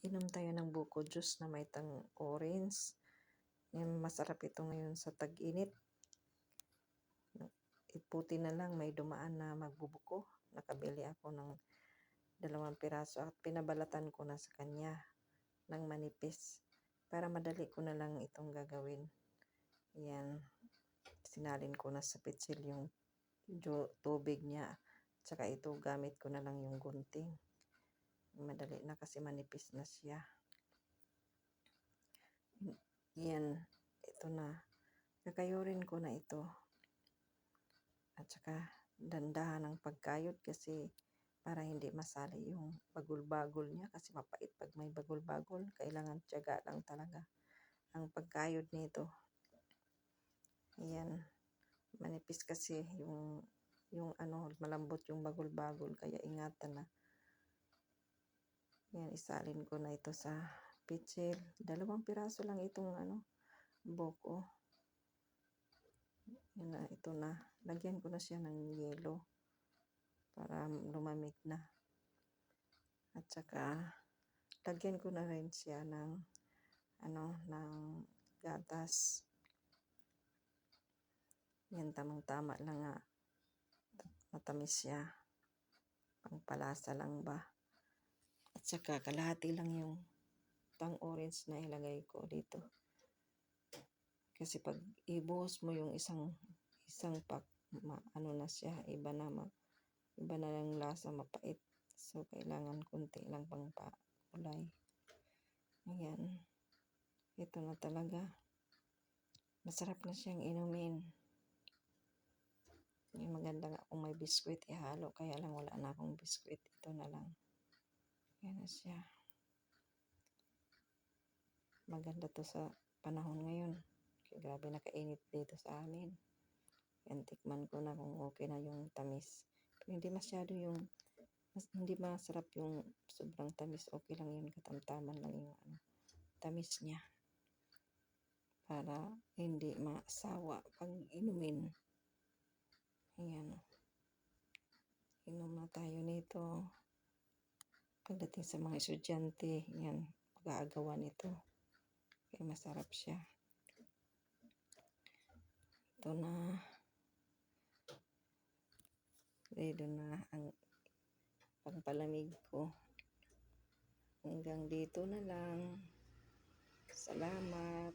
Inom tayo ng buko juice na may orange. Yan, masarap ito ngayon sa tag-init. Iputi na lang, may dumaan na magbubuko. Nakabili ako ng 2 piraso at pinabalatan ko na sa kanya ng manipis. Para madali ko na lang itong gagawin. Yan, sinalin ko na sa pitsil yung tubig niya. Tsaka ito, gamit ko na lang yung gunting. Madali na kasi manipis na siya. Yan, ito na. Kakayurin ko na ito. At saka dandahan ng pagkayod kasi para hindi masali yung bagol-bagol niya kasi mapait pag may bagol-bagol. Kailangan tiyaga lang talaga ang pagkayod nito. Yan, manipis kasi yung malambot yung bagol-bagol kaya ingatan na. Yan, isalin ko na ito sa pitsil. 2 piraso lang itong buko. Yan na, ito na. Lagyan ko na siya ng yelo para lumamig na. At saka lagyan ko na rin siya ng ng gatas. Yan, tamang-tama lang nga. Matamis siya. Pangpalasa lang ba. At saka kalahati lang yung orange na ilagay ko dito. Kasi pag ibuhos mo yung isang pack, na siya, iba na lang lasa, mapait. So, kailangan kunti lang pang kulay. Ayan. Ito na talaga. Masarap na siyang inumin. Yung maganda nga kung may biskwit ihalo. Kaya lang wala na akong biskwit. Ito na lang. Ayan na siya. Maganda to sa panahon ngayon. Kaya grabe nakainit dito sa amin. Yan, tikman ko na kung okay na yung tamis. Pero hindi masyado hindi masarap yung sobrang tamis. Okay lang yun, katamtaman lang yung tamis niya. Para hindi masawa pag inumin. Ayan. Inom na tayo nito. Pagdating sa mga estudyante, yan, pag-aagawan ito. Kaya masarap siya. Ito na. Ready na ang pagpalamig ko. Hanggang dito na lang. Salamat.